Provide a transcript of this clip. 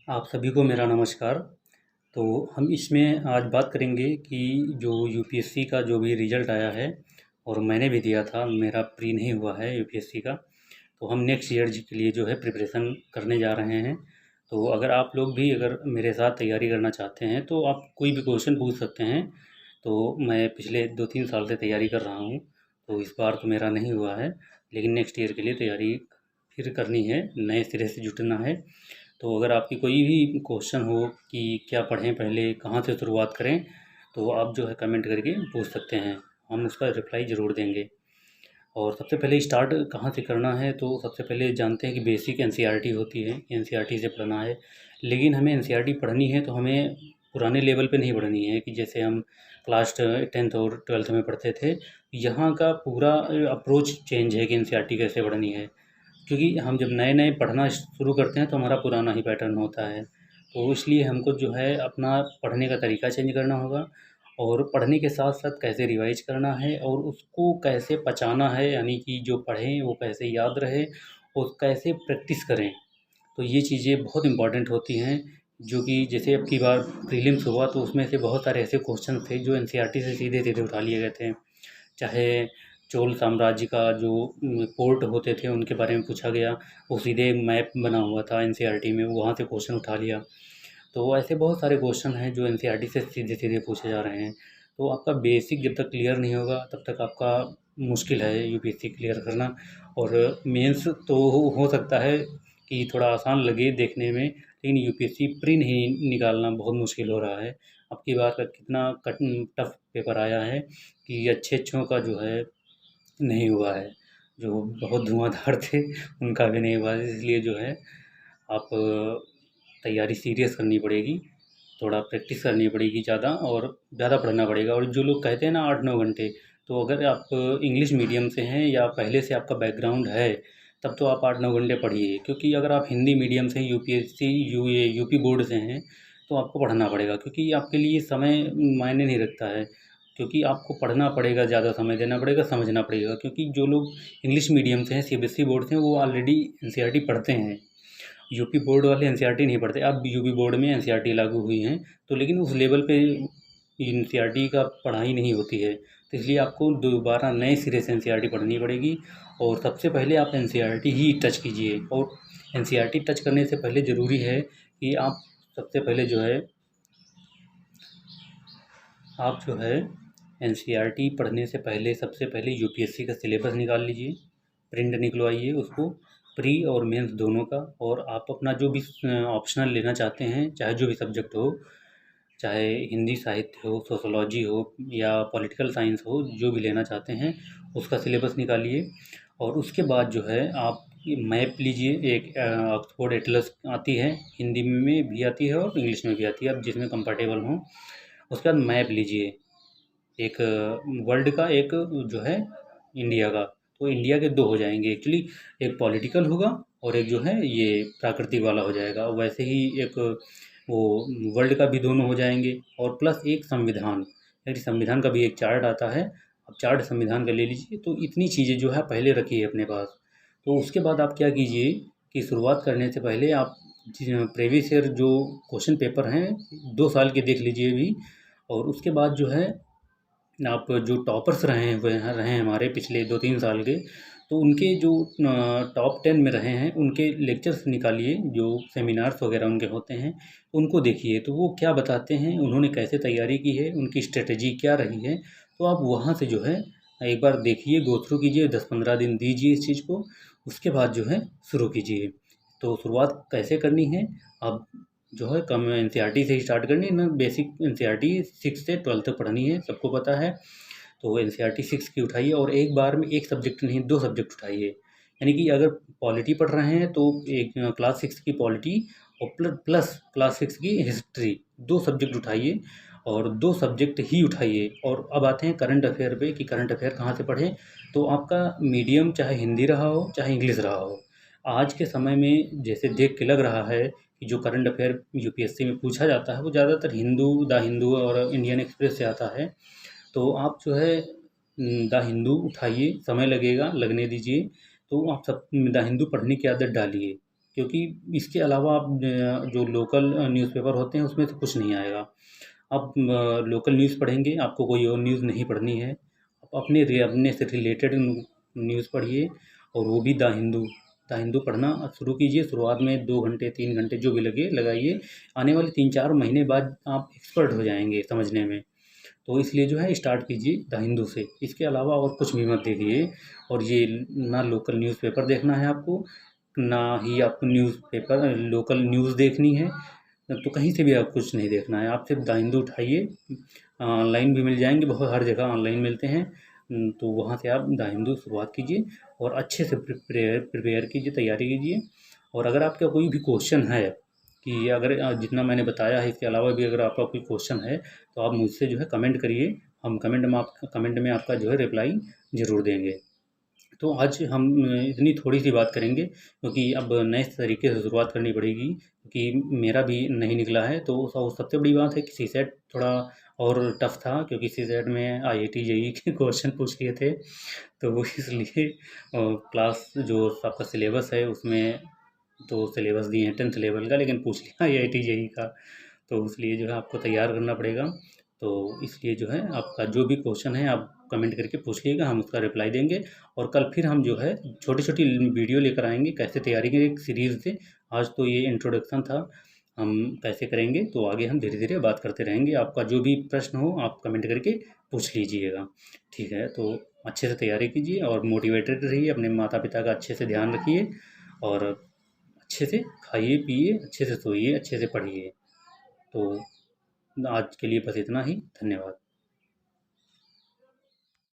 आप सभी को मेरा नमस्कार। तो हम इसमें आज बात करेंगे कि जो यूपीएससी का जो भी रिज़ल्ट आया है और मैंने भी दिया था, मेरा प्री नहीं हुआ है यूपीएससी का। तो हम नेक्स्ट ईयर जी के लिए जो है प्रिपरेशन करने जा रहे हैं। तो अगर आप लोग भी अगर मेरे साथ तैयारी करना चाहते हैं तो आप कोई भी क्वेश्चन पूछ सकते हैं। तो मैं पिछले 2-3 साल से तैयारी कर रहा हूँ, तो इस बार तो मेरा नहीं हुआ है, लेकिन नेक्स्ट ईयर के लिए तैयारी फिर करनी है, नए सिरे से जुटना है। तो अगर आपकी कोई भी क्वेश्चन हो कि क्या पढ़ें पहले, कहाँ से शुरुआत करें, तो आप जो है कमेंट करके पूछ सकते हैं, हम उसका रिप्लाई ज़रूर देंगे। और सबसे पहले स्टार्ट कहाँ से करना है, तो सबसे पहले जानते हैं कि बेसिक एनसीईआरटी होती है, एनसीईआरटी से पढ़ना है। लेकिन हमें एनसीईआरटी पढ़नी है तो हमें पुराने लेवल पे नहीं पढ़नी है कि जैसे हम क्लास 10th और 12th में पढ़ते थे। यहाँ का पूरा अप्रोच चेंज है कि एनसीईआरटी कैसे पढ़नी है। क्योंकि हम जब नए-नए पढ़ना शुरू करते हैं तो हमारा पुराना ही पैटर्न होता है। तो इसलिए हमको जो है अपना पढ़ने का तरीका चेंज करना होगा और पढ़ने के साथ-साथ कैसे रिवाइज़ करना है और उसको कैसे पचाना है, यानी कि जो पढ़ें वो कैसे याद रहे और कैसे प्रैक्टिस करें। तो ये चीज़ें बहुत इम्पॉर्टेंट होती हैं, जो कि जैसे अब की बार प्रीलिम्स हुआ तो उसमें से बहुत सारे ऐसे क्वेश्चन थे जो एनसीईआरटी से सीधे-सीधे उठा लिए गए थे। चाहे चोल साम्राज्य का जो पोर्ट होते थे उनके बारे में पूछा गया, वो सीधे मैप बना हुआ था एनसीईआरटी में, वहाँ से क्वेश्चन उठा लिया। तो ऐसे बहुत सारे क्वेश्चन हैं जो एनसीईआरटी से सीधे-सीधे पूछे जा रहे हैं। तो आपका बेसिक जब तक क्लियर नहीं होगा तब तक आपका मुश्किल है यूपीएससी क्लियर करना। और मेंस तो हो सकता है कि थोड़ा आसान लगे देखने में, लेकिन यूपीएससी प्री नहीं निकालना बहुत मुश्किल हो रहा है। अब की बार का कितना टफ पेपर आया है कि अच्छे-अच्छों का जो है नहीं हुआ है, जो बहुत धुआँधार थे उनका भी नहीं हुआ है। इसलिए जो है आप तैयारी सीरियस करनी पड़ेगी, थोड़ा प्रैक्टिस करनी पड़ेगी ज़्यादा और ज़्यादा पढ़ना पड़ेगा। और जो लोग कहते हैं ना 8-9 घंटे, तो अगर आप इंग्लिश मीडियम से हैं या पहले से आपका बैकग्राउंड है, तब तो आप 8-9 घंटे पढ़िए। क्योंकि अगर आप हिंदी मीडियम से यूपीएससी यूपी बोर्ड से हैं, तो आपको पढ़ना पड़ेगा क्योंकि आपके लिए समय मायने नहीं रखता है। क्योंकि आपको पढ़ना पड़ेगा, ज़्यादा समय देना पड़ेगा, समझना पड़ेगा, क्योंकि जो लोग इंग्लिश मीडियम से हैं, सीबीएसई बोर्ड से हैं, वो ऑलरेडी एनसीईआरटी पढ़ते हैं। यूपी बोर्ड वाले एनसीईआरटी नहीं पढ़ते। अब यूपी बोर्ड में एनसीईआरटी लागू हुई हैं, तो लेकिन उस लेवल पे एनसीईआरटी का पढ़ाई नहीं होती है। तो इसलिए आपको दोबारा नए सिरे से एनसीईआरटी पढ़नी पड़ेगी और सबसे पहले आप एनसीईआरटी ही टच कीजिए। और एनसीईआरटी टच करने से पहले ज़रूरी है कि आप सबसे पहले जो है आप जो है एनसीईआरटी पढ़ने से पहले सबसे पहले यूपीएससी का सिलेबस निकाल लीजिए, प्रिंट निकलवाइए उसको, प्री और मेंस दोनों का। और आप अपना जो भी ऑप्शनल लेना चाहते हैं, चाहे जो भी सब्जेक्ट हो, चाहे हिंदी साहित्य हो, सोशियोलॉजी हो या पॉलिटिकल साइंस हो, जो भी लेना चाहते हैं, उसका सिलेबस निकालिए। और उसके बाद जो है आप ये मैप लीजिए, एक ऑक्सफोर्ड एटलस आती है, हिंदी में भी आती है और इंग्लिश में भी आती है, आप जिसमें कंफर्टेबल हों। उसके बाद मैप लीजिए, एक वर्ल्ड का, एक जो है इंडिया का। तो इंडिया के 2 हो जाएँगे एक्चुअली, एक पॉलिटिकल होगा और एक जो है ये प्राकृतिक वाला हो जाएगा। वैसे ही एक वो वर्ल्ड का भी दोनों हो जाएँगे और प्लस एक संविधान, यानी संविधान का भी एक चार्ट आता है। आप चार्ट संविधान का ले लीजिए। तो इतनी चीज़ें जो है पहले रखिए अपने पास। तो उसके बाद आप क्या कीजिए कि शुरुआत करने से पहले आप प्रीवियस ईयर जो क्वेश्चन पेपर हैं 2 साल के देख लीजिए अभी। और उसके बाद जो है आप जो टॉपर्स रहे हैं हमारे पिछले 2-3 साल के, तो उनके जो टॉप 10 में रहे हैं, उनके लेक्चर्स निकालिए, जो सेमिनार्स वगैरह उनके होते हैं, उनको देखिए। तो वो क्या बताते हैं, उन्होंने कैसे तैयारी की है, उनकी स्ट्रैटेजी क्या रही है। तो आप वहाँ से जो है एक बार देखिए, गो थ्रू कीजिए, 10-15 दिन दीजिए इस चीज़ को, उसके बाद जो है शुरू कीजिए। तो शुरुआत कैसे करनी है, आप जो है कम एनसीईआरटी से ही स्टार्ट करनी है ना, बेसिक एनसीईआरटी 6 से 12 तक पढ़नी है, सबको पता है। तो एनसीईआरटी 6 की उठाइए और एक बार में 1 सब्जेक्ट नहीं 2 सब्जेक्ट उठाइए। यानी कि अगर पॉलिटी पढ़ रहे हैं तो एक क्लास 6 की पॉलिटी और प्लस क्लास 6 की हिस्ट्री, 2 सब्जेक्ट उठाइए और 2 सब्जेक्ट ही उठाइए। और अब आते हैं करंट अफ़ेयर पे कि करंट अफ़ेयर कहाँ से पढ़ें। तो आपका मीडियम चाहे हिंदी रहा हो, चाहे इंग्लिश रहा हो, आज के समय में जैसे देख के लग रहा है कि जो करंट अफ़ेयर यूपीएससी में पूछा जाता है, वो ज़्यादातर द हिंदू और इंडियन एक्सप्रेस से आता है। तो आप जो है द हिंदू उठाइए, समय लगेगा, लगने दीजिए। तो आप सब द हिंदू पढ़ने की आदत डालिए। क्योंकि इसके अलावा आप जो लोकल न्यूज़पेपर होते हैं उसमें से कुछ नहीं आएगा। आप लोकल न्यूज़ पढ़ेंगे, आपको कोई और न्यूज़ नहीं पढ़नी है। आप अपने से रिलेटेड न्यूज़ पढ़िए, और वो भी द हिंदू पढ़ना शुरू कीजिए। शुरुआत में 2 घंटे 3 घंटे जो भी लगे लगाइए। आने वाले 3-4 महीने बाद आप एक्सपर्ट हो जाएँगे समझने में। तो इसलिए जो है स्टार्ट कीजिए द हिंदू से। इसके अलावा और कुछ भी मत देखिए। और ये ना लोकल न्यूज़पेपर देखना है आपको, ना ही आपको न्यूज़पेपर लोकल न्यूज़ देखनी है, तो कहीं से भी आप कुछ नहीं देखना है। आप सिर्फ द हिंदू उठाइए, ऑनलाइन भी मिल जाएंगे, बहुत हर जगह ऑनलाइन मिलते हैं। तो वहाँ से आप द हिंदू शुरुआत कीजिए और अच्छे से प्रिपेयर कीजिए, तैयारी कीजिए। और अगर आपका कोई भी क्वेश्चन है, कि अगर जितना मैंने बताया है इसके अलावा भी अगर आपका कोई क्वेश्चन है, तो आप मुझसे जो है कमेंट करिए। हम कमेंट में आपका जो है रिप्लाई ज़रूर देंगे। तो आज हम इतनी थोड़ी-सी बात करेंगे, क्योंकि अब नए तरीके से शुरुआत करनी पड़ेगी, क्योंकि मेरा भी नहीं निकला है। तो सबसे बड़ी बात है कि सीसेट थोड़ा और टफ़ था, क्योंकि सीसेट में आईआईटी जेईई के क्वेश्चन पूछ लिए थे। तो वो इसलिए क्लास जो आपका सिलेबस है उसमें, तो सिलेबस दिए हैं 10th लेवल का, लेकिन पूछ लिया आईआईटी जेईई का। तो इसलिए जो है आपको तैयार करना पड़ेगा। तो इसलिए जो है आपका जो भी क्वेश्चन है आप कमेंट करके पूछ लीजिएगा, हम उसका रिप्लाई देंगे। और कल फिर हम जो है छोटी-छोटी वीडियो लेकर आएँगे कैसे तैयारी करें एक सीरीज़ से। आज तो ये इंट्रोडक्शन था, हम कैसे करेंगे तो आगे हम धीरे-धीरे बात करते रहेंगे। आपका जो भी प्रश्न हो आप कमेंट करके पूछ लीजिएगा। ठीक है? तो अच्छे से तैयारी कीजिए और मोटिवेटेड रहिए, अपने माता-पिता का अच्छे से ध्यान रखिए, और अच्छे से खाइए-पिइए, अच्छे से सोइए, अच्छे से पढ़िए। तो आज के लिए बस इतना ही। धन्यवाद।